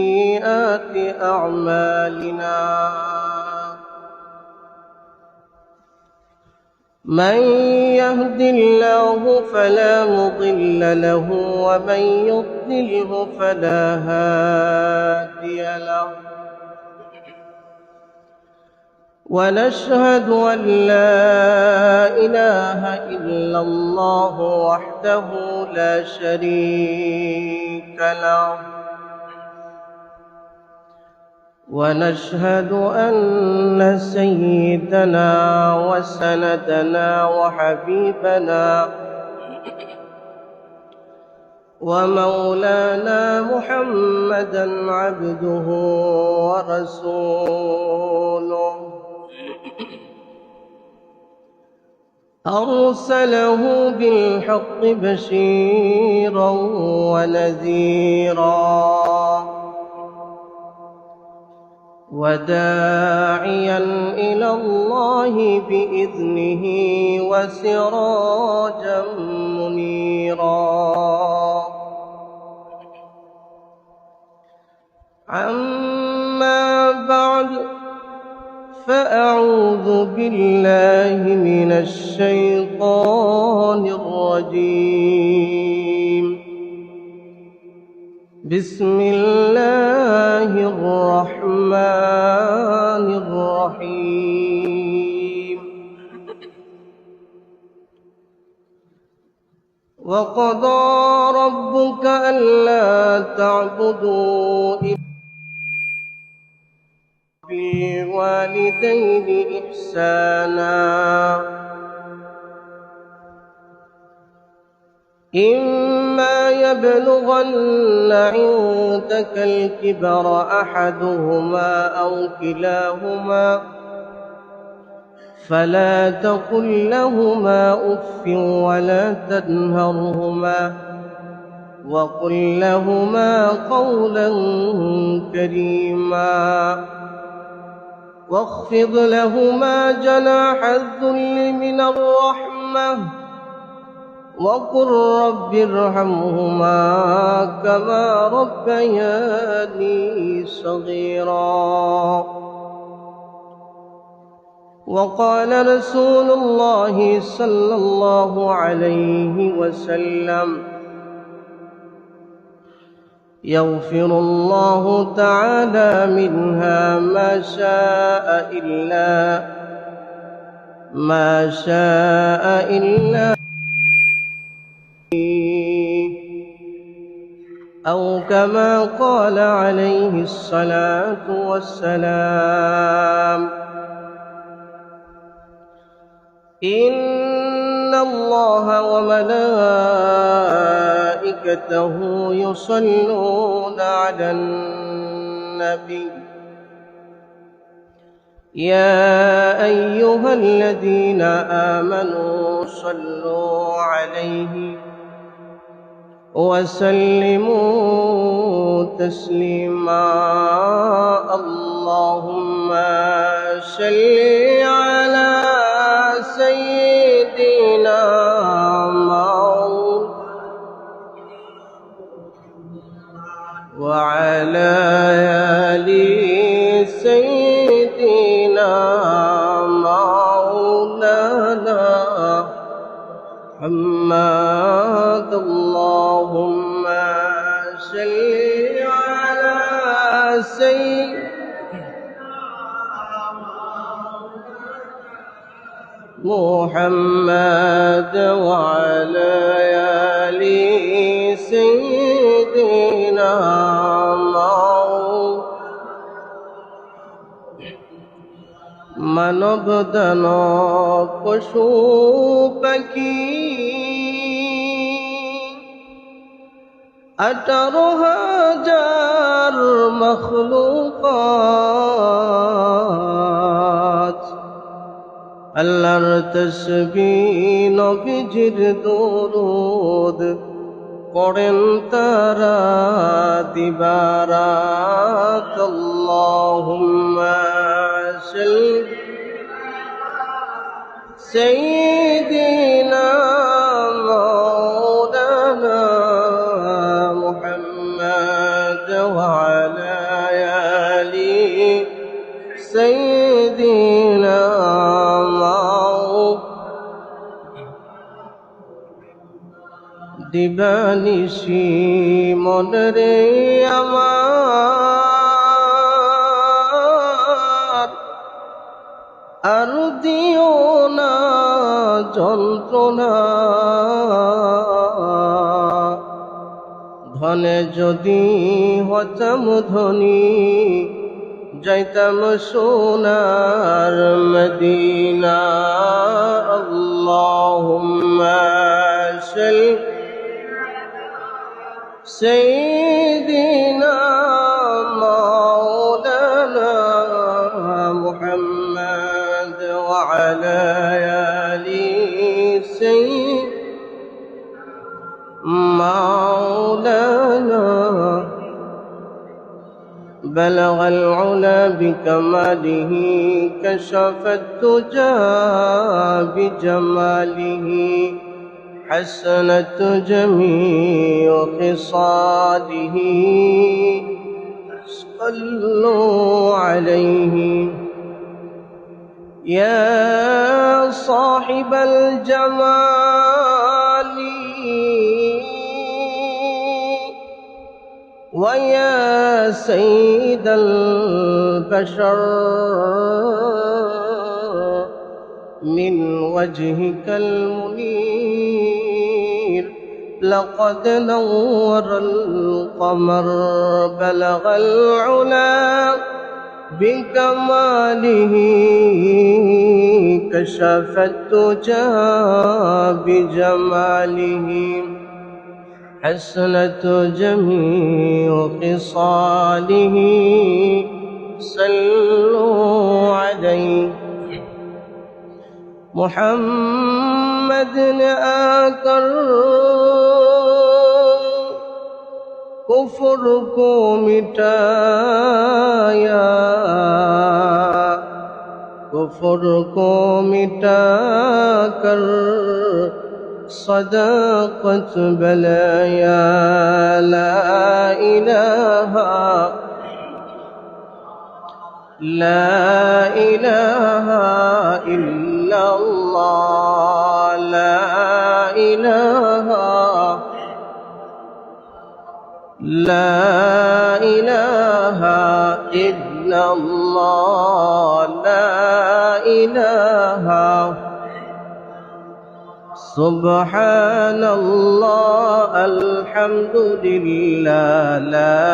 سيئات أعمالنا من يهد الله فلا مضل له ومن يضلله فلا هادي له ونشهد أن لا إله إلا الله وحده لا شريك له ونشهد أن سيدنا وسندنا وحبيبنا ومولانا محمدا عبده ورسوله أرسله بالحق بشيرا ونذيرا وداعيا إلى الله بإذنه وسراجا منيرا أما بعد فأعوذ بالله من الشيطان الرجيم بسم الله الرحمن الرحيم وقضى ربك ألا تعبدوا إلا بالوالدين إحسانا إما يبلغن عندك الكبر أحدهما أو كلاهما فلا تقل لهما أف ولا تنهرهما وقل لهما قولا كريما واخفض لهما جناح الذل من الرحمة وقل رب ارحمهما كما ربياني صغيرا وقال رسول الله صلى الله عليه وسلم يغفر الله تعالى منها ما شاء إلا أو كما قال عليه الصلاة والسلام إن الله وملائكته يصلون على النبي يا أيها الذين آمنوا صلوا عليه وسلموا تسليما اللهم صل على سيدنا وعلى آل سيدنا مولانا محمد اللهم صل على سيدنا محمد وعلى آل سيدنا মানব দানব পশু পাখি 18,000 মখলুকাত আল্লাহর তাসবিহ নবীজির দরুদ পড়েন তারা দিবারাত আল্লাহুম্মা সাল্লি سيدنا مولانا محمد وعلى سيدنا দিবানিশি মনরে আমার আর দিও না যন্ত্রণা ধনে যদি হতাম ধনী যাইতাম সোনার মদিনা আল্লাহুম্মা সাল্লি سيدنا مولانا محمد وعلى آله مولانا بلغ العلا بكماله كشف الدجى بجماله حسنت جميع خصاله صلوا عليه يا صاحب الجمال ويا سيد البشر من وجهك المنير لقد نور القمر بلغ العلا بكماله كشف الدجى بجماله حسنت جميع خصاله صلوا عليه محمد نے آकर کفر کو مٹایا کفر کو مٹا کر صداقت بلایا لا الہ إلا الله لا إله إلا الله لا إله سبحان الله الحمد لله لا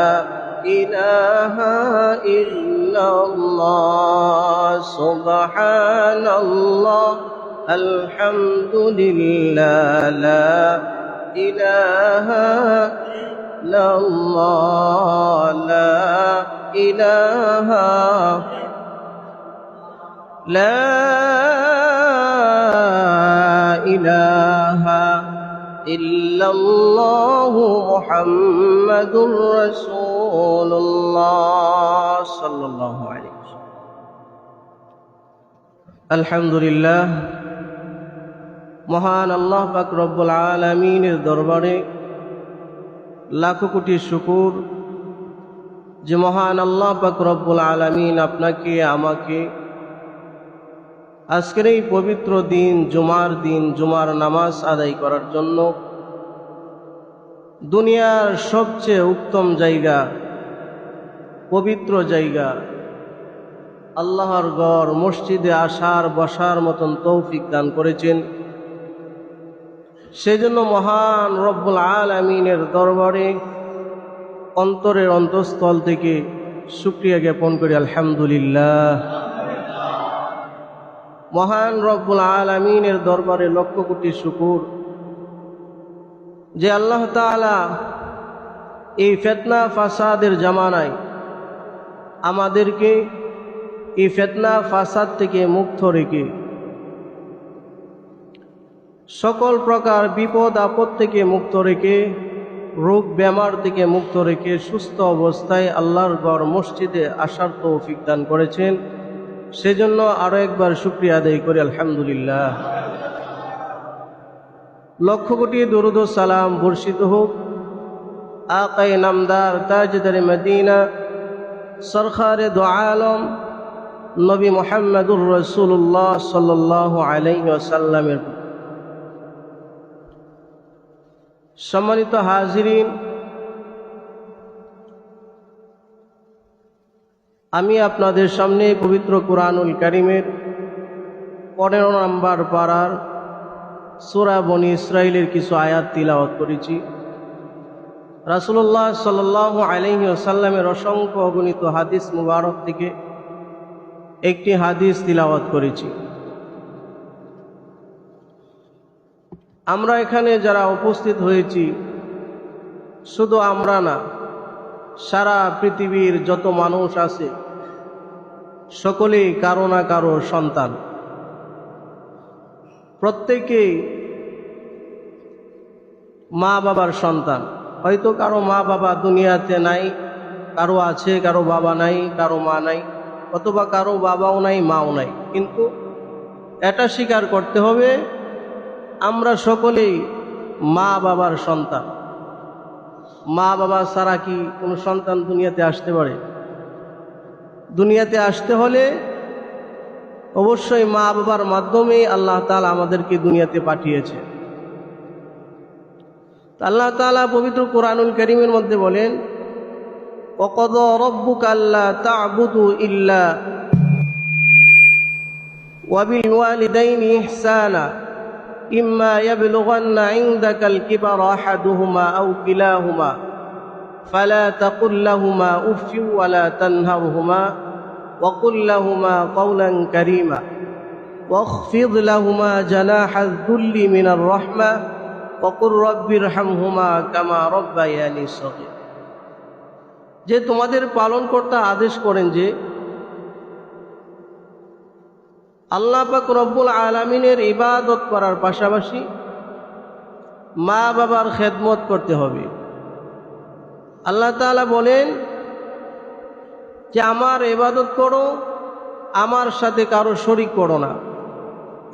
إله إلا الله سبحان الله الحمد لله لا إله إلا الله لا إله إلا الله محمد رسول الله صلى الله عليه وسلم الحمد لله মহান আল্লাহ পাক রব্বুল আলামিনের দরবারে লাখো কোটি শুকর যে মহান আল্লাহ পাক রব্বুল আলামিন আপনাকে আমাকে আজকের এই পবিত্র দিন জুমার নামাজ আদায় করার জন্য দুনিয়ার সবচেয়ে উত্তম জায়গা পবিত্র জায়গা আল্লাহর ঘর মসজিদে আসার বসার মতন তৌফিক দান করেছেন। সেজন্য মহান রব্বুল আলামিনের দরবারে অন্তরের অন্তঃস্থল থেকে শুকরিয়া জ্ঞাপন করি আলহামদুলিল্লাহ। মহান রব্বুল আলামিনের দরবারে লক্ষ কোটি শুকর যে আল্লাহ তাআলা এই ফিতনা ফাসাদের জামানায় আমাদেরকে এই ফিতনা ফাসাদ থেকে মুক্ত রেখে সকল প্রকার বিপদ আপদ থেকে মুক্ত রেখে রোগ বেমার থেকে মুক্ত রেখে সুস্থ অবস্থায় আল্লাহর ঘর মসজিদে আসার তৌফিক দান করেছেন। সেজন্য আরো একবার শুকরিয়া আদায় করি আলহামদুলিল্লাহ। লক্ষ কোটি দরুদ ও সালাম বর্ষিত হোক আকায়ে নামদার তাজদারে মদিনা সরকারে দো আলম নবী মুহাম্মদুর রাসূলুল্লাহ সাল্লাল্লাহু আলাইহি ওয়াসাল্লামের। সম্মানিত হাজিরিন, আমি আপনাদের সামনে পবিত্র কুরআনুল কারীমের 15 নম্বর পারার সূরা বনী ইসরাইলের কিছু আয়াত তিলাওয়াত করেছি। রাসূলুল্লাহ সাল্লাল্লাহু আলাইহি ওয়াসাল্লামের অসংখ্য অগণিত হাদিস মুবারক থেকে একটি হাদিস তিলাওয়াত করেছি। আমরা এখানে যারা উপস্থিত হয়েছি, শুধু আমরা না, সারা পৃথিবীর যত মানুষ আছে সকলেই কারো না কারো সন্তান। প্রত্যেকেই মা বাবার সন্তান। হয়তো কারো মা বাবা দুনিয়াতে নাই, কারো আছে, কারো বাবা নাই, কারো মা নাই, অথবা কারো বাবাও নাই, মাও নাই। কিন্তু এটা স্বীকার করতে হবে, আমরা সকলেই মা বাবার সন্তান। মা বাবা ছাড়া কি কোনো সন্তান দুনিয়াতে আসতে পারে? দুনিয়াতে আসতে হলে অবশ্যই মা বাবার মাধ্যমেই আল্লাহ তাআলা আমাদেরকে দুনিয়াতে পাঠিয়েছে। আল্লাহ তাআলা পবিত্র কুরআনুল কারীমের মধ্যে বলেন, ওয়াকাদা রাব্বুকা আল্লা তা'বুদু ইল্লা ওয়া বিল ওয়ালিদাইনি ইহসানা ইম্মা ইয়াবলুগান্না ইনদাকাল কিবারা আহাদুহুমা আও কিলাহুমা ফালা তাকুল লাহুমা উফফিন ওয়া লা তানহারহুমা ওয়া কুল লাহুমা কাওলান কারীমা ওয়াখফিদ লাহুমা জানাহায যুল্লি মিনার রাহমা ওয়া কুর রাব্বিরহামহুমা কামা রাব্বায়ানি সগীরা। যে তোমাদের পালনকর্তা আদেশ করেন যে আল্লাহ পাক রব্বুল আলামিনের ইবাদত করার পাশাপাশি মা বাবার খেদমত করতে হবে। আল্লাহ তাআলা বলেন যে আমার ইবাদত করো, আমার সাথে কারো শরীক করো না,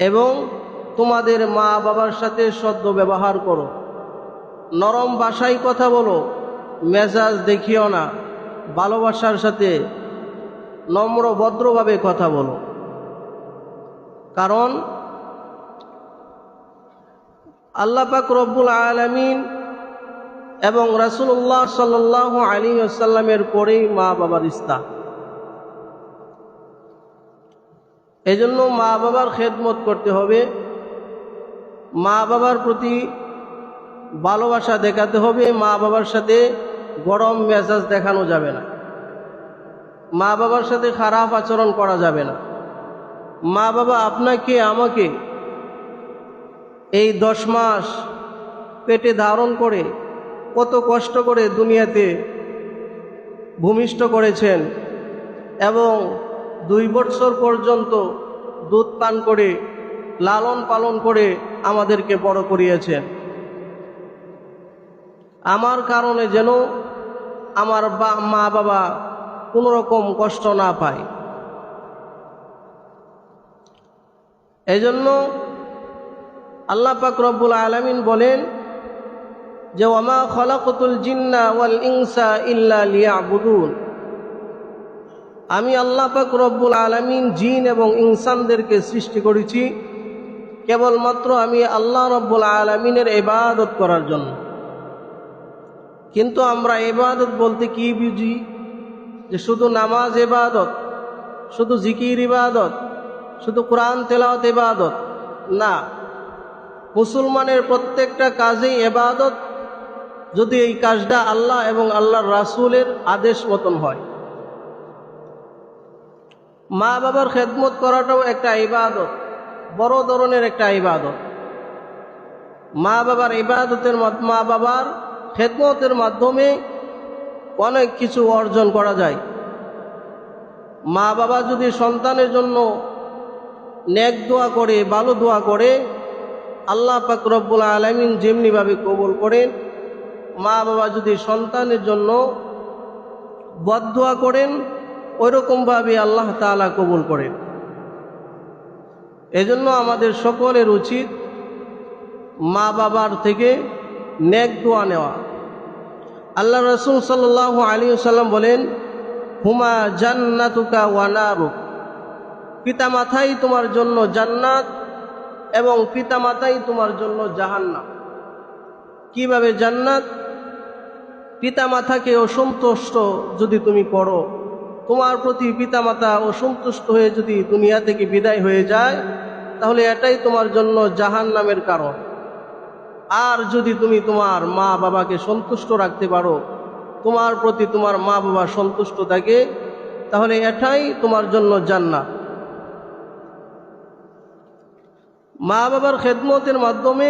এবং তোমাদের মা বাবার সাথে সদ্য ব্যবহার করো, নরম ভাষায় কথা বলো, মেজাজ দেখিও না, ভালোবাসার সাথে নম্র ভদ্রভাবে কথা বলো। কারণ আল্লাহ পাক রব্বুল আলামিন এবং রাসূলুল্লাহ সাল্লাল্লাহু আলাইহি ওয়াসাল্লামের পরেই মা বাবার স্থান। এজন্য মা বাবার খেদমত করতে হবে, মা বাবার প্রতি ভালোবাসা দেখাতে হবে, মা বাবার সাথে গরম মেজাজ দেখানো যাবে না, মা বাবার সাথে খারাপ আচরণ করা যাবে না। মা বাবা আপনাকে আমাকে এই 10 মাস পেটে ধারণ করে কত কষ্ট করে দুনিয়াতে ভূমিষ্ঠ করেছেন, এবং 2 বছর পর্যন্ত দুধ পান করে লালন পালন করে আমাদেরকে বড় করিয়েছেন। আমার কারণে যেন আমার মা বাবা কোনো রকম কষ্ট না পায়। এজন্য আল্লাহ পাক রব্বুল আলামিন বলেন যে ওয়ামা খালাকতুল জিন্না ওয়াল ইনসা ইল্লা লিয়াবুদুন। আমি আল্লাহ পাক রব্বুল আলামিন জিন এবং ইনসানদেরকে সৃষ্টি করেছি কেবলমাত্র আমি আল্লাহ রব্বুল আলামিনের ইবাদত করার জন্য। কিন্তু আমরা ইবাদত বলতে কি বুঝি? যে শুধু নামাজ ইবাদত, শুধু জিকির ইবাদত, শুধু কোরআন তেলাওয়াত ইবাদত না। মুসলমানের প্রত্যেকটা কাজেই ইবাদত, যদি এই কাজটা আল্লাহ এবং আল্লাহর রাসূলের আদেশ মতন হয়। মা বাবার খেদমত করাটাও একটা ইবাদত, বড় ধরনের একটা ইবাদত। মা বাবার ইবাদতের মা বাবার খেদমতের মাধ্যমে অনেক কিছু অর্জন করা যায়। মা বাবা যদি সন্তানের জন্য নেক দোয়া করে, ভালো দোয়া করে, আল্লাহ পাক রব্বুল আলামিন যেমনিভাবে কবুল করেন, মা বাবা যদি সন্তানের জন্য বদদোয়া করেন, ওইরকমভাবে আল্লাহ তাআলা কবুল করেন। এজন্য আমাদের সকলের উচিত মা বাবার থেকে নেক দোয়া নেওয়া। আল্লাহ রাসূল সাল্লাল্লাহু আলাইহি ওয়াসাল্লাম বলেন, হুমা জান্নাতুকা ওয়া নারুক, পিতামাতাই তোমার জন্য জান্নাত এবং পিতামাতাই তোমার জন্য জাহান্নাম। কিভাবে জান্নাত? পিতামাতাকে অসন্তুষ্ট যদি তুমি করো, তোমার প্রতি পিতামাতা অসন্তুষ্ট হয়ে যদি দুনিয়া থেকে বিদায় হয়ে যায়, তাহলে এটাই তোমার জন্য জাহান্নামের কারণ। আর যদি তুমি তোমার মা বাবাকে সন্তুষ্ট রাখতে পারো, তোমার প্রতি তোমার মা বাবা সন্তুষ্ট থাকে, তাহলে এটাই তোমার জন্য জান্নাত। মা বাবার খেদমতের মাধ্যমে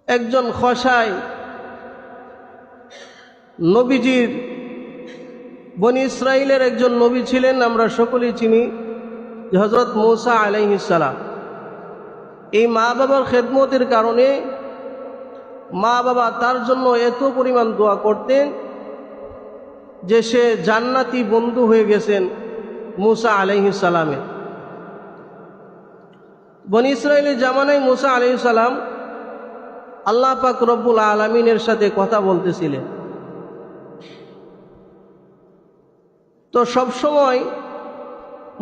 একজন খসাই নবীজির বনি ইসরাইলের একজন নবী ছিলেন, আমরা সকলেই চিনি যে হযরত মূসা আলাইহিস সালাম। এই মা বাবার খেদমতের কারণে মা বাবা তার জন্য এত পরিমাণ দোয়া করতেন যে সে জান্নাতি বন্ধু হয়ে গেছেন মূসা আলাইহিস সালামের। বনি ইসরাইলের জামানায় মূসা আলাইহিস সালাম আল্লাহ পাক রব্বুল আলামিনের সাথে কথা বলতেছিলেন। তো সবসময়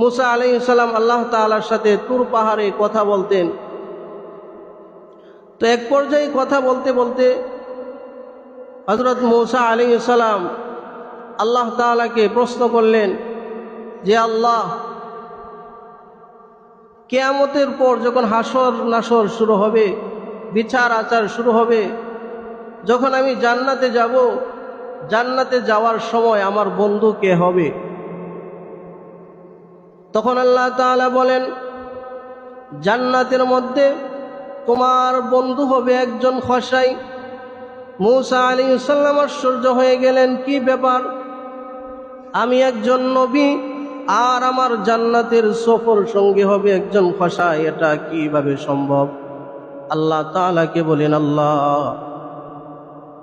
মূসা আলাইহিস সালাম আল্লাহ তাআলার সাথে তুর পাহাড়ে কথা বলতেন। তো এক পর্যায়ে কথা বলতে বলতে হযরত মূসা আলাইহিস সালাম আল্লাহ তাআলাকে প্রশ্ন করলেন যে, আল্লাহ, কিয়ামতের পর যখন হাসর নাসর শুরু হবে, বিচার আচার শুরু হবে, যখন আমি জান্নাতে যাব, জান্নাতে যাওয়ার সময় আমার বন্ধু কে হবে? তখন আল্লাহ তাআলা বলেন, জান্নাতের মধ্যে তোমার বন্ধু হবে একজন খসাই। মূসা আলাইহিস সালাম আশ্চর্য হয়ে গেলেন, কি ব্যাপার? আমি একজন নবী আর আমার জান্নাতের সফর সঙ্গী হবে একজন খসাই, এটা কিভাবে সম্ভব? আল্লাহ তাআলাকে বলেন, আল্লাহ,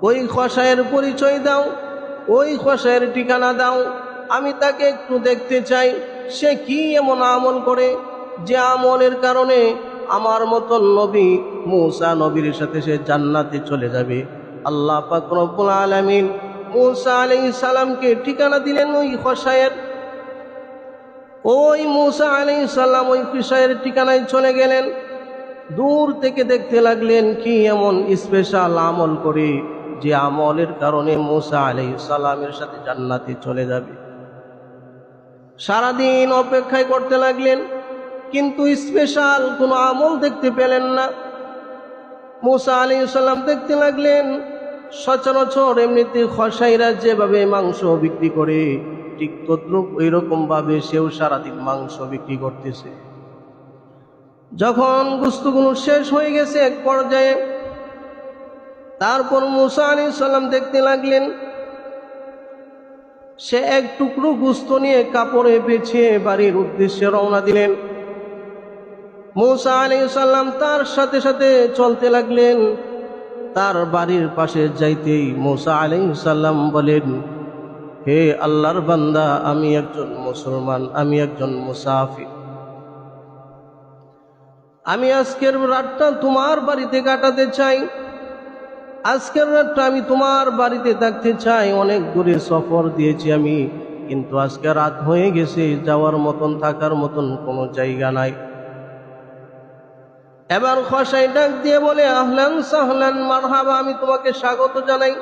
ওই খসাইয়ের পরিচয় দাও, ওই খসাইয়ের ঠিকানা দাও, আমি তাকে একটু দেখতে চাই। সে কি এমন আমল করে যে আমলের কারণে আমার মতন নবী মূসা নবীর সাথে সে জান্নাতে চলে যাবে? আল্লাহ পাক রব্বুল আলামিন মূসা আলাইহিস সালামকে ঠিকানা দিলেন ওই খসাইয়ের। ওই মূসা আলাইহিস সালাম ওই খসাইয়ের ঠিকানায় চলে গেলেন। দূর থেকে দেখতে লাগলেন কি এমন স্পেশাল আমল করে যে আমলের কারণে মূসা আলাইহিস সালামের সাথে জান্নাতে চলে যাবে। সারাদিন অপেক্ষায় করতে লাগলেন, কিন্তু স্পেশাল কোনো আমল দেখতে পেলেন না। মূসা আলাইহিস সালাম দেখতে লাগলেন সচরাচর এমনিতে খসাইরা যেভাবে মাংস বিক্রি করে ঠিক তদ্রুপ ওইরকম ভাবে সেও সারাদিন মাংস বিক্রি করতেছে। যখন গোশতগুলো শেষ হয়ে গেছে এক পর্যায়ে, তারপর মূসা আলাইহিস সালাম দেখতে লাগলেন সে এক টুকরো গোশত নিয়ে কাপড়ে পেঁচিয়ে বাড়ির উদ্দেশ্যে রওনা দিলেন। মূসা আলাইহিস সালাম তার সাথে সাথে চলতে লাগলেন। তার বাড়ির পাশে যাইতেই মূসা আলাইহিস সালাম বলেন, হে আল্লাহর বান্দা, আমি একজন মুসলমান, আমি একজন মুসাফির, আমি আজকের রাতটা তোমার বাড়িতে কাটাতে চাই। আজকের রাতটা আমি তোমার বাড়িতে থাকতে চাই। অনেক দূরে সফর দিয়েছি আমি, কিন্তু আজকে রাত হয়ে গেছে, যাওয়ার মতন থাকার মতন কোনো জায়গা নাই। এবার খসাই ডাক দিয়ে বলে, আহলান সাহলান মারহাবা, আমি তোমাকে স্বাগত জানাই।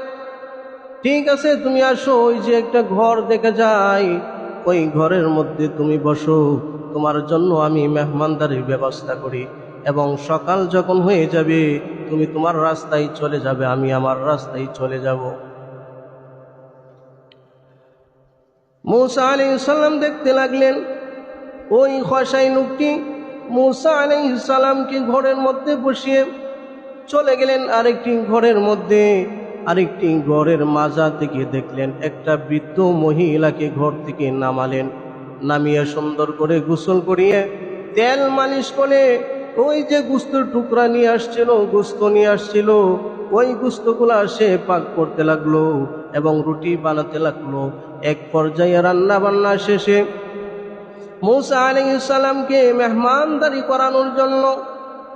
ঠিক আছে, তুমি আসো, ওই যে একটা ঘর দেখা যায়, ওই ঘরের মধ্যে তুমি বসো, তোমার জন্য আমি মেহমানদারির ব্যবস্থা করি, এবং সকাল যখন হয়ে যাবে তুমি তোমার রাস্তায় চলে যাবে, আমি আমার রাস্তায় চলে যাব। মূসা আলাইহিস সালাম দেখতে লাগলেন ওই খসাই লোকটি মূসা আলাইহিস সালামকে ঘরের মধ্যে বসিয়ে চলে গেলেন আরেকটি ঘরের মধ্যে। আরেকটি ঘরের মাজা থেকে দেখলেন একটা বৃদ্ধ মহিলাকে ঘর থেকে নামালেন। নামিয়ে সুন্দর করে গোসল করিয়ে তেল মালিশ করে ওই যে গোস্তের টুকরা নিয়ে আসছিল, গোস্ত নিয়ে আসছিল, ওই গোস্তগুলা সে পাক করতে লাগলো এবং রুটি বানাতে লাগলো। এক পর্যায়ে রান্না বান্না শেষে মূসা আলাইহিস সালামকে মেহমানদারি করানোর জন্য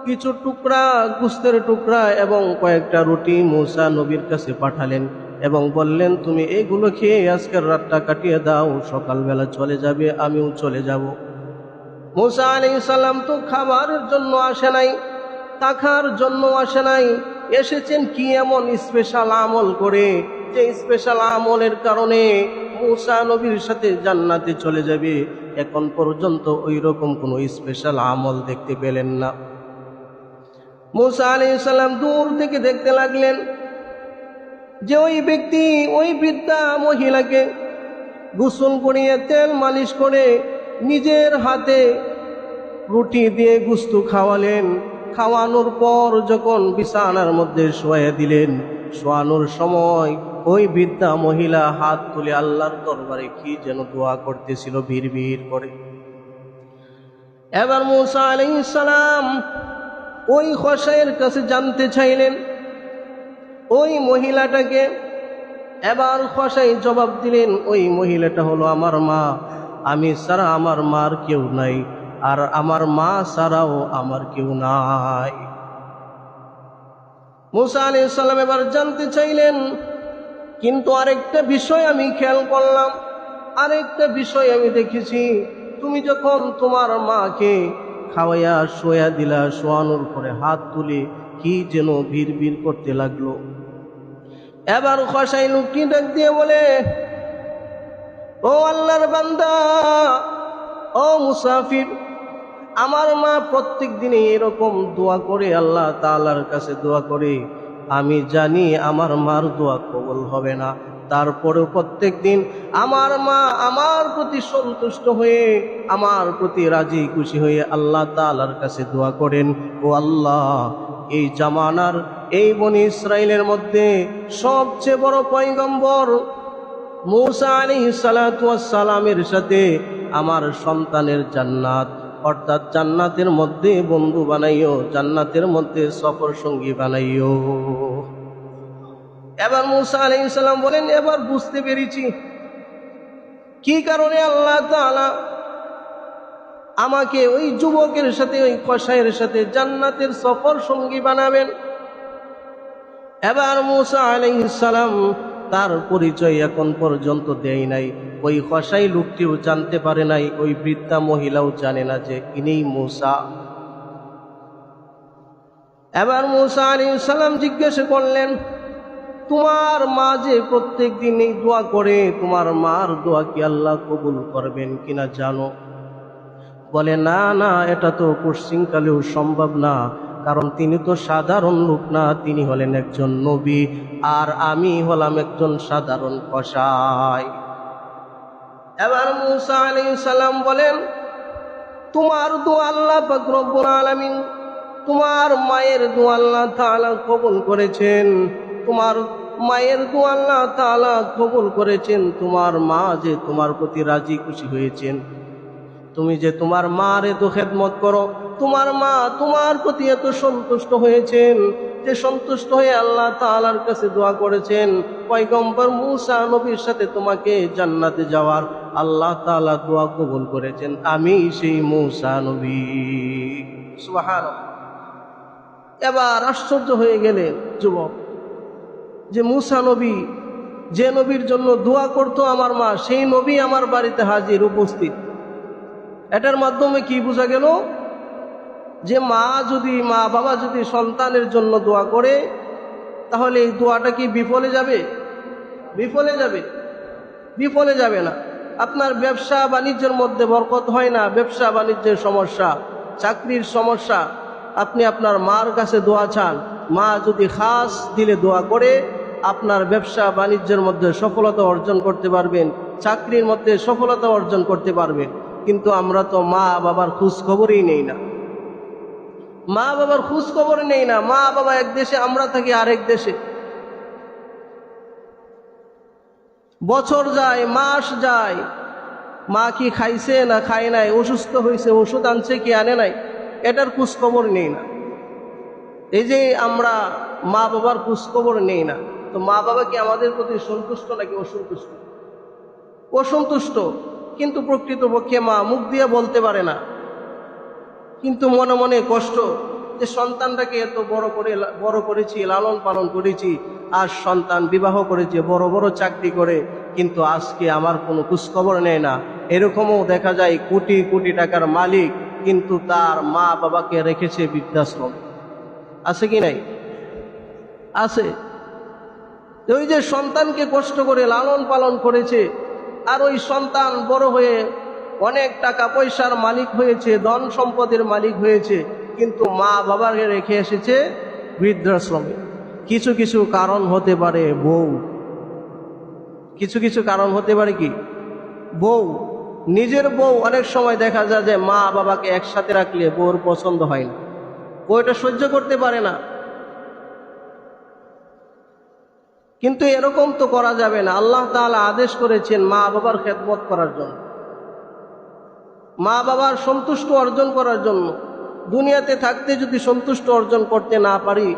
কিছু টুকরা গোস্তের টুকরা এবং কয়েকটা রুটি মূসা নবীর কাছে পাঠালেন। এবং বললেন, তুমি এগুলো খেয়ে আজকের রাতটা কাটিয়ে দাও, সকালবেলা চলে যাবে, আমিও চলে যাব। মূসা আলাইহিস সালাম তো খাবারের জন্য আসে নাই, থাকার জন্য আসে নাই, এসেছেন কি এমন স্পেশাল আমল করে যে স্পেশাল আমলের কারণে মূসা নবীর সাথে জান্নাতে চলে যাবে। এখন পর্যন্ত ওই রকম কোনো স্পেশাল আমল দেখতে পেলেন না। মূসা আলাইহিস সালাম দূর থেকে দেখতে লাগলেন যে ওই ব্যক্তি ওই বৃদ্ধা মহিলাকে গোসল করিয়ে তেল মালিশ করে নিজের হাতে রুটি দিয়ে গোশত খাওয়ালেন। খাওয়ানোর পর যখন বিছানার মধ্যে শোয়া দিলেন, শোয়ানোর সময় ওই বৃদ্ধা মহিলা হাত তুলে আল্লাহর দরবারে কি যেন দোয়া করতেছিল ভিড় করে। এবার মূসা আলাইহিস সালাম ওই খোসাইয়ের কাছে জানতে চাইলেন ওই মহিলাটাকে। এবার খোসাই জবাব দিলেন, ওই মহিলাটা হলো আমার মা, আমি ছাড়া আমার মার কেউ নাই, আর আমার মা ছাড়াও আমার কেউ নাই। মূসা আলাইহিস সালাম এবার জানতে চাইলেন, কিন্তু আরেকটা বিষয় আমি খেয়াল করলাম, আরেকটা বিষয় আমি দেখেছি, তুমি যখন তোমার মাকে খাওয়াইয়া শোয়া দিলা, শোয়ানোর পরে হাত তুলে কি যেন ভিড় করতে লাগলো। এবার খোসাই লোকটি ডাক দিয়ে বলে, ও আল্লাহর বান্দা, ও মুসাফির, আমার মা প্রত্যেক দিনে এরকম দোয়া করে, আল্লাহ তাআলার কাছে দোয়া করে। আমি জানি আমার মার দোয়া কবুল হবে না, তারপরেও প্রত্যেক দিন আমার মা আমার প্রতি সন্তুষ্ট হয়ে, আমার প্রতি রাজি খুশি হয়ে আল্লাহ তাআলার কাছে দোয়া করেন। ও আল্লাহ, এই জামানার এই বনি ইসরাইলের মধ্যে সবচেয়ে বড় পয়গম্বর মূসা আলাইহিস সালাতু ওয়াস সালামের সাথে আমার সন্তানের জান্নাত, অর্থাৎ জান্নাতের মধ্যে বন্ধু বানাইও, জান্নাতের মধ্যে সফর সঙ্গী বানাইও। এবার মূসা আলাইহিস সালাম বলেন, এবার বুঝতে পেরেছি কি কারণে আল্লাহ তাআলা আমাকে ওই যুবকের সাথে, ওই খোসাইয়ের সাথে জান্নাতের সফর সঙ্গী বানাবেন। এবার মূসা আলাইহিস সালাম তার পরিচয় এখন পর্যন্ত দেয় নাই, ওই খোসাই লোকটিও জানতে পারে নাই, ওই বৃদ্ধা মহিলাও জানে না যে ইনি মূসা। এবার মূসা আলাইহিস সালাম জিজ্ঞাসা করলেন, তোমার মা যে প্রত্যেক দিন এই দোয়া করে, তোমার মার দোয়া কি আল্লাহ কবুল করবেন কিনা জানো? বলে, না না, এটা তো পশ্চিমকালেও সম্ভব না, কারণ তিনি তো সাধারণ লোক না, তিনি হলেন একজন নবী, আর আমি হলাম একজন সাধারণ কসাই। এবার মূসা আলাইহিস সালাম বলেন, তোমার দোয়া আল্লাহ পাক রব্বুল আলামিন, তোমার মায়ের দোয়া আল্লাহ তাআলা কবুল করেছেন, তোমার মায়ের দোয়া আল্লাহ তাআলা কবুল করেছেন। তোমার মা যে তোমার প্রতি রাজি খুশি হয়েছেন, তুমি যে তোমার মার এত খেদমত করো, তোমার মা তোমার প্রতি এত সন্তুষ্ট হয়েছেন, যে সন্তুষ্ট হয়ে আল্লাহ তাআলার কাছে দোয়া করেছেন পয়গম্বর মূসা নবীর সাথে তোমাকে জান্নাতে যাওয়ার, আল্লাহ তাআলা দোয়া কবুল করেছেন, আমি সেই মূসা নবী। সুবহানাল্লাহ। এবার আশ্চর্য হয়ে গেলেন যুবক, যে মূসা নবী, যে নবীর জন্য দোয়া করতো আমার মা, সেই নবী আমার বাড়িতে হাজির উপস্থিত। এটার মাধ্যমে কি বোঝা গেল? যে মা বাবা যদি সন্তানের জন্য দোয়া করে, তাহলে এই দোয়াটা কি বিফলে যাবে? বিফলে যাবে? বিফলে যাবে না। আপনার ব্যবসা বাণিজ্যের মধ্যে বরকত হয় না, ব্যবসা বাণিজ্যের সমস্যা, চাকরির সমস্যা, আপনি আপনার মার কাছে দোয়া চান, মা যদি খাস দিলে দোয়া করে, আপনার ব্যবসা বাণিজ্যের মধ্যে সফলতা অর্জন করতে পারবেন, চাকরির মধ্যে সফলতা অর্জন করতে পারবেন। কিন্তু আমরা তো মা বাবার খোঁজ খবরই নেই না, মা বাবার খোঁজ খবর নেই না। মা বাবা এক দেশে, আমরা থাকি আরেক দেশে। বছর যায়, মাস যায়, মা কি খাইছে না খায় নাই, অসুস্থ হয়েছে ওষুধ আনছে কি আনে নাই, এটার খোঁজ খবর নেই না। এই যে আমরা মা বাবার খোঁজ খবর নেই না, তো মা বাবা কি আমাদের প্রতি সন্তুষ্ট নাকি অসন্তুষ্ট? অসন্তুষ্ট। কিন্তু প্রকৃতপক্ষে মা মুখ দিয়ে বলতে পারে না, কিন্তু মনে মনে কষ্ট, যে সন্তানটাকে এত বড় করেছি, লালন পালন করেছি, আর সন্তান বিবাহ করেছে, বড় বড় চাকরি করে, কিন্তু আজকে আমার কোনো খোঁজখবর নেয় না। এরকমও দেখা যায় কোটি কোটি টাকার মালিক, কিন্তু তার মা বাবাকে রেখেছে বৃদ্ধাশ্রম। আছে কি নাই? আছে। ওই যে সন্তানকে কষ্ট করে লালন পালন করেছে, আর ওই সন্তান বড় হয়ে অনেক টাকা পয়সার মালিক হয়েছে, ধন সম্পদের মালিক হয়েছে, কিন্তু মা বাবাকে রেখে এসেছে বৃদ্ধাশ্রমে। কিছু কিছু কারণ হতে পারে বউ, কিছু কিছু কারণ হতে পারে কি বউ, নিজের বউ। অনেক সময় দেখা যায় যে মা বাবাকে একসাথে রাখলে বউর পছন্দ হয় না, বউ এটা সহ্য করতে পারে না। কিন্তু এরকম তো করা যাবে না। আল্লাহ তাআলা আদেশ করেছেন মা বাবার খেদমত করার জন্য, মা বাবার সন্তুষ্ট অর্জন করার জন্য। দুনিয়াতে থাকতে যদি সন্তুষ্ট অর্জন করতে না পারি,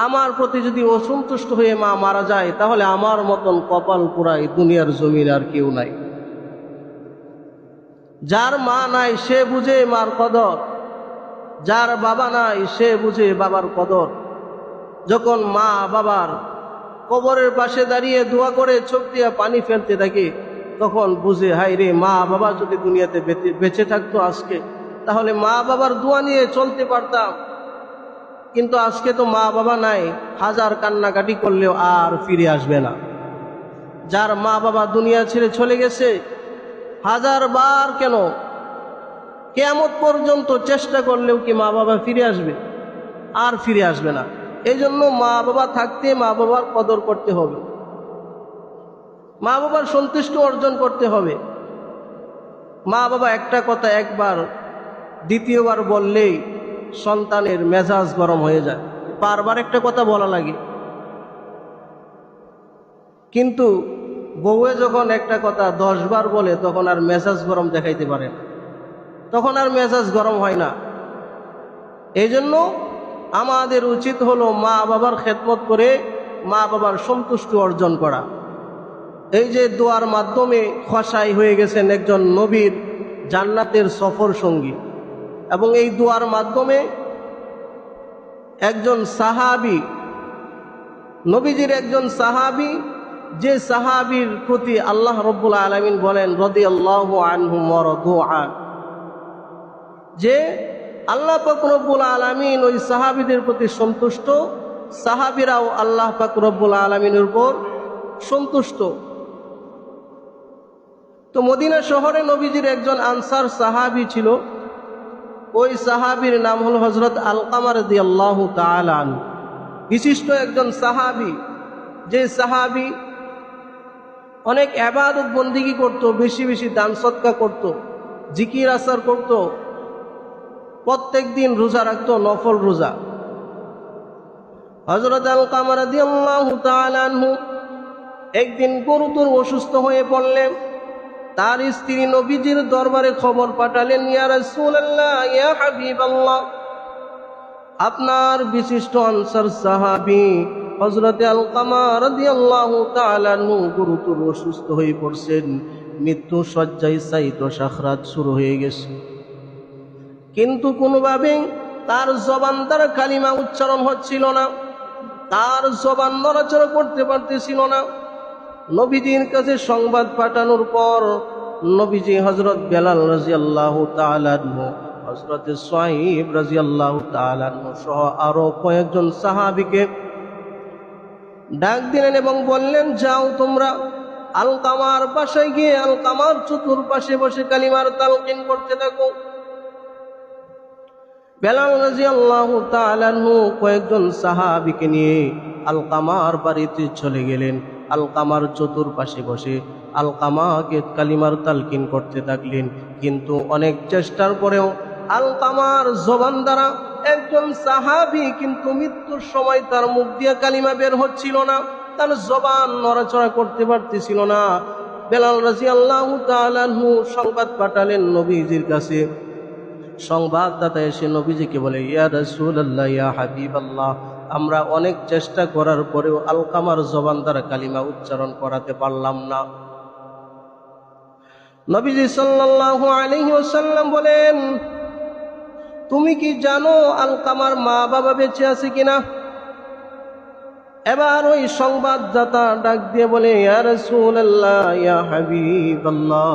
আমার প্রতি যদি অসন্তুষ্ট হয়ে মা মারা যায়, তাহলে আমার মতন কপাল পোড়াই দুনিয়ার জমির আর কেউ নাই। যার মা নাই সে বুঝে মার কদর, যার বাবা নাই সে বুঝে বাবার কদর। যখন মা বাবার কবরের পাশে দাঁড়িয়ে দোয়া করে চোখ দিয়ে পানি ফেলতে থাকে, তখন বুঝে হাই রে, মা বাবা যদি দুনিয়াতে বেঁচে থাকতো আজকে, তাহলে মা বাবার দোয়া নিয়ে চলতে পারতাম। কিন্তু আজকে তো মা বাবা নাই, হাজার কান্নাকাটি করলেও আর ফিরে আসবে না। যার মা বাবা দুনিয়া ছেড়ে চলে গেছে, হাজার বার কেন কিয়ামত পর্যন্ত চেষ্টা করলেও কি মা বাবা ফিরে আসবে? আর ফিরে আসবে না। এই জন্য মা বাবা থাকতে মা বাবার কদর করতে হবে, মা বাবার সন্তুষ্টি অর্জন করতে হবে। মা বাবা একটা কথা একবার দ্বিতীয়বার বললেই সন্তানের মেজাজ গরম হয়ে যায়, বারবার একটা কথা বলা লাগে। কিন্তু বউয়ে যখন একটা কথা 10 বার বলে, তখন আর মেজাজ গরম দেখাইতে পারে না, তখন আর মেজাজ গরম হয় না। এই জন্য আমাদের উচিত হলো মা বাবার খেদমত করে মা বাবার সন্তুষ্টি অর্জন করা। এই যে দোয়ার মাধ্যমে খসাই হয়ে গেছেন একজন নবীর জান্নাতের সফর সঙ্গী, এবং এই দোয়ার মাধ্যমে একজন সাহাবী, নবীজির একজন সাহাবী, যে সাহাবীর প্রতি আল্লাহ রব্বুল আলামিন বলেন রাদিয়াল্লাহু আনহুম ওয়া রাদু আন, যে আল্লাহ পাক রব্বুল আলামিন ওই সাহাবীদের প্রতি সন্তুষ্ট, সাহাবীরাও আল্লাহ পাক রব্বুল আলামিনের উপর সন্তুষ্ট। তো মদিনা শহরে নবীজির একজন আনসার সাহাবী ছিল, ওই সাহাবীর নাম হলো হযরত আলকামা রাদিয়াল্লাহু তাআলা আনহু। বিশিষ্ট একজন সাহাবী, যে সাহাবী অনেক ইবাদত বন্দেগী করত, বেশি বেশি দান সদকা করত, জিকির আসার করত, প্রত্যেক দিন রোজা রাখত, নফল রোজা। হযরত আলকামা রাদিয়াল্লাহু তাআলা আনহু একদিন গুরুতর অসুস্থ হয়ে পড়লেন। তার স্ত্রী নবীজির দরবারে খবর পাঠালেন, ইয়া রাসূলুল্লাহ, ইয়া হাবিবাল্লাহ, আপনার বিশিষ্ট আনসার সাহাবী হযরত আলকামা রাদিয়াল্লাহু তাআলা আনহু গুরুতর অসুস্থ হয়ে পড়ছেন, মৃত্যু শয্যায় শায়িত, সাকরাত শুরু হয়ে গেছে। কিন্তু কোনোভাবে তার জবান দ্বারা কালিমা উচ্চারণ হচ্ছিল না, তার জবান নড়াচড়া করতে পারতেছিল না। নবীজির কাছে সংবাদ পাঠানোর পর নবীজি হযরত বেলাল রাদিয়াল্লাহু তাআলা আনহু, হযরত সুহাইব রাদিয়াল্লাহু তাআলা আনহু সহ আরো কয়েকজন সাহাবীকে ডাক দিলেন এবং বললেন, যাও তোমরা আলকামার বাসায় গিয়ে আলকামার চতুর্পাশে বসে কালিমার তালকিন করতে থাকো। বেলাল রাদিয়াল্লাহু তাআলা আনহু কয়েকজন সাহাবীকে নিয়ে আলকামার বাড়িতে চলে গেলেন। আলকামার চতুর্পাশে বসে আলকামাকে কালিমার তালকিন করতে থাকলেন। কিন্তু অনেক চেষ্টার পরেও আলকামার জবান দ্বারা একজন সাহাবী কিন্তু মৃত্যুর সময় তার মুখ দিয়ে কালিমা বের হচ্ছিল না, তার জবান নড়াচড়া করতে পারতেছিল না। বেলাল রাদিয়াল্লাহু তাআলা আনহু সংবাদ পাঠালেন নবীজির কাছে। সংবাদদাতা এসে নবীজিকে বলে, ইয়া রাসূলুল্লাহ, ইয়া হাবিবাল্লাহ, আমরা অনেক চেষ্টা করার পরেও আলকামার জবান দ্বারা কালিমা উচ্চারণ করাতে পারলাম না। নবীজি সাল্লাল্লাহু আলাইহি ওয়াসাল্লাম বলেন, তুমি কি জানো আলকামার মা বাবা বেঁচে আছে কিনা? এবার ওই সংবাদদাতা ডাক দিয়ে বলে, ইয়া রাসূলুল্লাহ, ইয়া হাবিবাল্লাহ,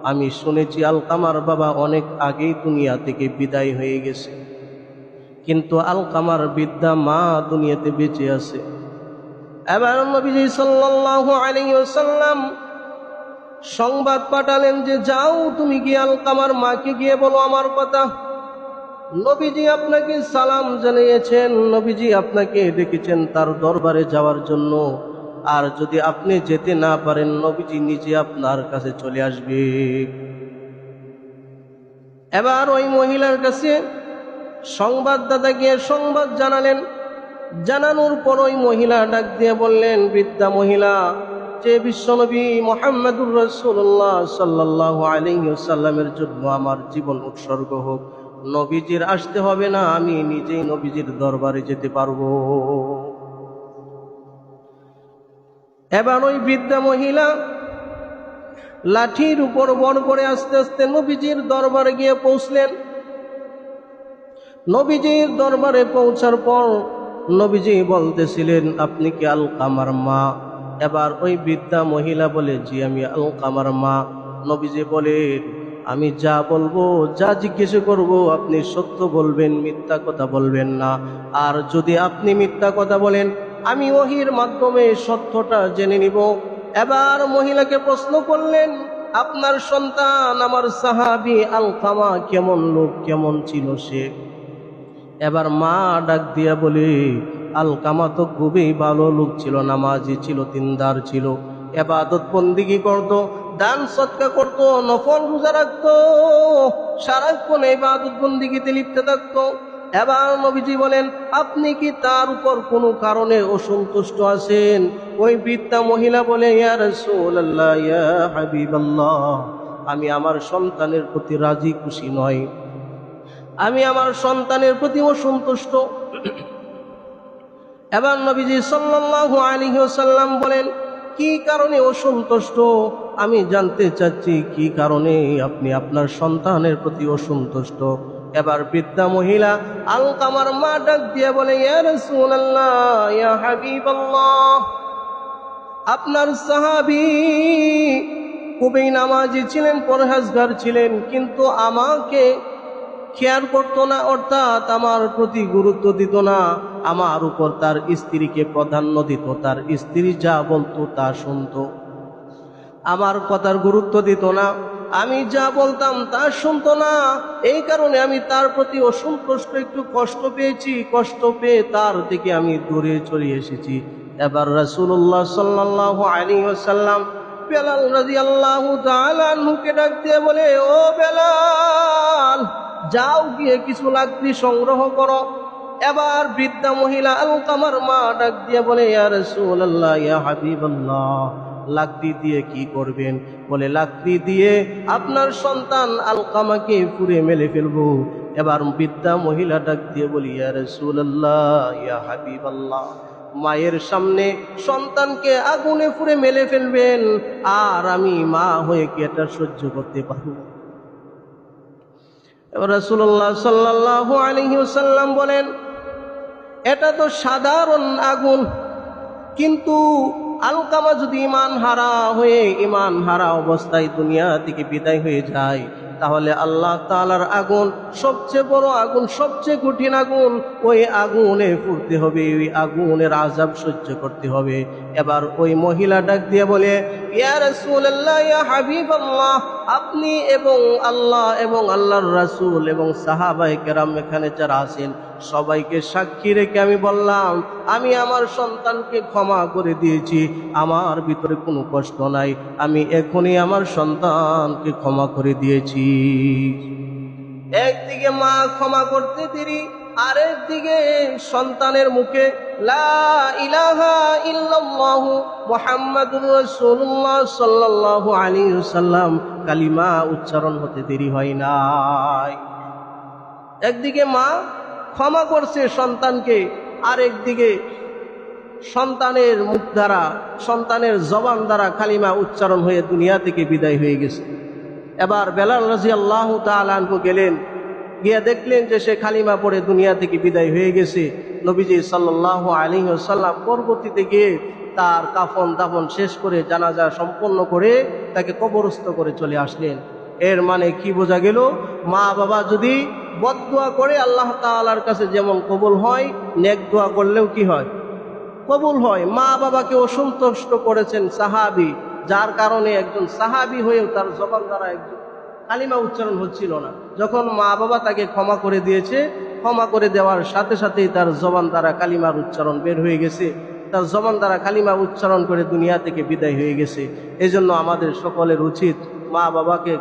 আমি শুনেছি আলকামার বাবা অনেক আগেই দুনিয়া থেকে বিদায় হয়ে গেছে, কিন্তু আলকামার বৃদ্ধা মা দুনিয়াতে বেঁচে আছে। এবার নবীজি সাল্লাল্লাহু আলাইহি ওয়াসাল্লাম সংবাদ পাঠালেন যে যাও, তুমি গিয়ে আলকামার মাকে গিয়ে বলো আমার কথা। নবীজি আপনাকে সালাম জানিয়েছেন, নবীজি আপনাকে ডেকেছেন তার দরবারে যাওয়ার জন্য। আর যদি আপনি যেতে না পারেন, নবীজি নিজে আপনার কাছে চলে আসবে। এবার ওই মহিলার কাছে সংবাদদাতা গিয়ে সংবাদ জানালেন। জানানোর পর ওই মহিলা ডাক দিয়ে বললেন, বৃদ্ধা মহিলা, যে বিশ্বনবী মুহাম্মদুর রাসূলুল্লাহ সাল্লাল্লাহু আলাইহি ওয়াসাল্লামের জন্য আমার জীবন উৎসর্গ হোক, নবীজির আসতে হবে না, আমি নিজেই নবীজির দরবারে যেতে পারবো। এবার ওই বৃদ্ধা মহিলা লাঠির উপর বর করে আস্তে আস্তে নবীজির দরবারে গিয়ে পৌঁছলেন। নবীজির দরবারে পৌঁছার পর নবীজি বলতেছিলেন, আপনি কি আলকামার মা? এবার ওই বৃদ্ধা মহিলা বলে, জি আমি আলকামার মা। নবীজি বলেন, আমি যা বলবো, যা জিজ্ঞেস করব আপনি সত্য বলবেন, মিথ্যা কথা বলবেন না। আর যদি আপনি মিথ্যা কথা বলেন, আমি ওহীর মাধ্যমে সত্যটা জেনে নিব। এবার মহিলাকে প্রশ্ন করলেন, আপনার সন্তান আমার সাহাবী আলকামা কেমন লোক, কেমন ছিল সে? এবার মা ডাক দিয়া বলে, আলকামা তো খুবই ভালো লোক ছিল, নামাজি ছিল, দিনদার ছিল, ইবাদত বন্দেগী করত, দান সদকা করত, নফল রোজা রাখত, সারাক্ষণ ইবাদত বন্দেগীতে লিপ্ত থাকত। এবার নবীজি বলেন, আপনি কি তার উপর কোনো কারণে অসন্তুষ্ট আছেন? ওই বৃদ্ধা মহিলা বলে, ইয়া রাসূলুল্লাহ, ইয়া হাবিবাল্লাহ, আমি আমার সন্তানের প্রতি রাজি খুশি নয়, আমি আমার সন্তানের প্রতি অসন্তুষ্ট। এবার নবীজি সাল্লাল্লাহু আলাইহি ওয়াসাল্লাম বলেন, কি কারণে অসন্তুষ্ট? আমি জানতে চাচ্ছি কি কারণে আপনি আপনার সন্তানের প্রতি অসন্তুষ্ট। এবার বৃদ্ধা মহিলা আলকামার মা ডাক দিয়ে বলে, ইয়া রাসূলুল্লাহ, ইয়া হাবিবাল্লাহ, আপনার সাহাবী খুবই নামাজি ছিলেন, পরহেজগার ছিলেন, কিন্তু আমাকে খেয়াল করতো না, অর্থাৎ আমার প্রতি গুরুত্ব দিত না। আমার উপর তার স্ত্রীকে প্রাধান্য দিত, তার স্ত্রী যা বলতো তা শুনতো, আমার কথার গুরুত্ব দিত না, আমি যা বলতাম তা শুনতো না। এই কারণে আমি তার প্রতি অসন্তুষ্ট, একটু কষ্ট পেয়েছি, কষ্ট পেয়ে তার থেকে আমি দূরে চলে এসেছি। এবার রাসূলুল্লাহ সাল্লাল্লাহু আলাইহি ওয়াসাল্লাম বেলাল রাদিয়াল্লাহু তাআলা আনহুকে ডাক দিয়ে বলে, ও বেলাল, যাও গিয়ে কিছু লাকড়ি সংগ্রহ করো। এবার বৃদ্ধা মহিলা আলকামার মা ডাক দিয়ে বলে, ইয়া রাসূলুল্লাহ, ইয়া হাবিবাল্লাহ, লাকড়ি দিয়ে কি করবেন? বলে, লাকড়ি দিয়ে আপনার সন্তান আলকামাকে পুড়ে মেলে ফেলবো। এবার বৃদ্ধা মহিলা ডাক দিয়ে বলি, ইয়া রাসূলুল্লাহ, ইয়া হাবিবাল্লাহ, মায়ের সামনে সন্তানকে আগুনে পুড়ে মেলে ফেলবেন, আর আমি মা হয়ে কি এটা সহ্য করতে পারবো? এবার রাসূলুল্লাহ সাল্লাল্লাহু আলাইহি ওয়াসাল্লাম বলেন, এটা তো সাধারণ আগুন, কিন্তু আলকামা যদি ঈমান হারা অবস্থায় দুনিয়া থেকে বিদায় হয়ে যায়, তাহলে আল্লাহ তাআলার আগুন সবচেয়ে বড় আগুন, সবচেয়ে কঠিন আগুন, ওই আগুনে পুড়তে হবে, ওই আগুনের আযাব সহ্য করতে হবে। এবার ওই মহিলা ডাক দিয়ে বলে, ইয়া রাসূলুল্লাহ, ইয়া হাবিবাল্লাহ, আপনি এবং আল্লাহ এবং আল্লাহর রাসূল এবং সাহাবায়ে কেরাম এখানে যারা আছেন সবাইকে সাক্ষী রেখে আমি বললাম, আমি আমার সন্তানকে ক্ষমা করে দিয়েছি, আমার ভিতরে কোনো কষ্ট নাই, আমি এখনই আমার সন্তানকে ক্ষমা করে দিয়েছি। একদিকে মা ক্ষমা করতে দেরি, আরেকদিকে সন্তানের মুখে লা ইলাহা ইল্লাল্লাহু মুহাম্মাদুর রাসূলুল্লাহ সাল্লাল্লাহু আলাইহি ওয়াসাল্লাম কালিমা উচ্চারণ হতে দেরি হয় নাই। একদিকে মা ক্ষমা করছে সন্তানকে, আরেকদিকে সন্তানের মুখ দ্বারা, সন্তানের জবান দ্বারা কালিমা উচ্চারণ হয়ে দুনিয়া থেকে বিদায় হয়ে গেছে। এবার বেলাল রাদিয়াল্লাহু তাআলা আনহু গেলেন, গিয়া দেখলেন যে সে কালিমা পড়ে দুনিয়া থেকে বিদায় হয়ে গেছে। নবীজি সাল্লাল্লাহু আলাইহি ওয়াসাল্লাম পরবর্তীতে গিয়ে তার কাফন দাফন শেষ করে জানাজা সম্পন্ন করে তাকে কবরস্থ করে চলে আসলেন। এর মানে কি বোঝা গেল? মা বাবা যদি বদদুয়া করে আল্লাহ তাআলার কাছে যেমন কবুল হয়, নেক দোয়া করলেও কি হয়? কবুল হয়। মা বাবাকে অসন্তুষ্ট করেছেন সাহাবী, যার কারণে একজন সাহাবী হয়েও তার জবান দ্বারা একজন কালিমা উচ্চারণ হচ্ছিল না। যখন মা বাবা তাকে ক্ষমা করে দিয়েছে, ক্ষমা করে দেওয়ার সাথে সাথেই তার জবান দ্বারা কালিমার উচ্চারণ বের হয়ে গেছে, তার জবান দ্বারা কালিমা উচ্চারণ করে দুনিয়া থেকে বিদায় হয়ে গেছে। এই জন্য আমাদের সকলের উচিত মা বাবাকে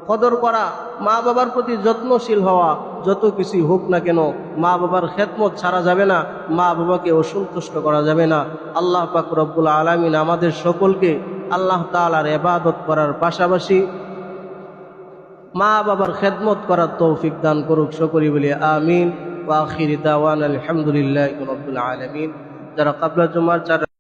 কদর করা, মা বাবার প্রতি যত্নশীল হওয়া। যত কিছু হোক না কেন মা বাবার খেদমত ছাড়া যাবে না, মা বাবাকে অসন্তুষ্ট করা যাবে না। আল্লাহ পাক রব্বুল আলামিন আমাদের সকলকে আল্লাহ তাআলার ইবাদত করার পাশাপাশি মা বাবার খেদমত করার তৌফিক দান করুক। সকলে বলি আমিন। ওয়া আখির দাওয়ানা আলহামদুলিল্লাহি রাব্বিল আলামিন। যারা ক্বাবলা জুমার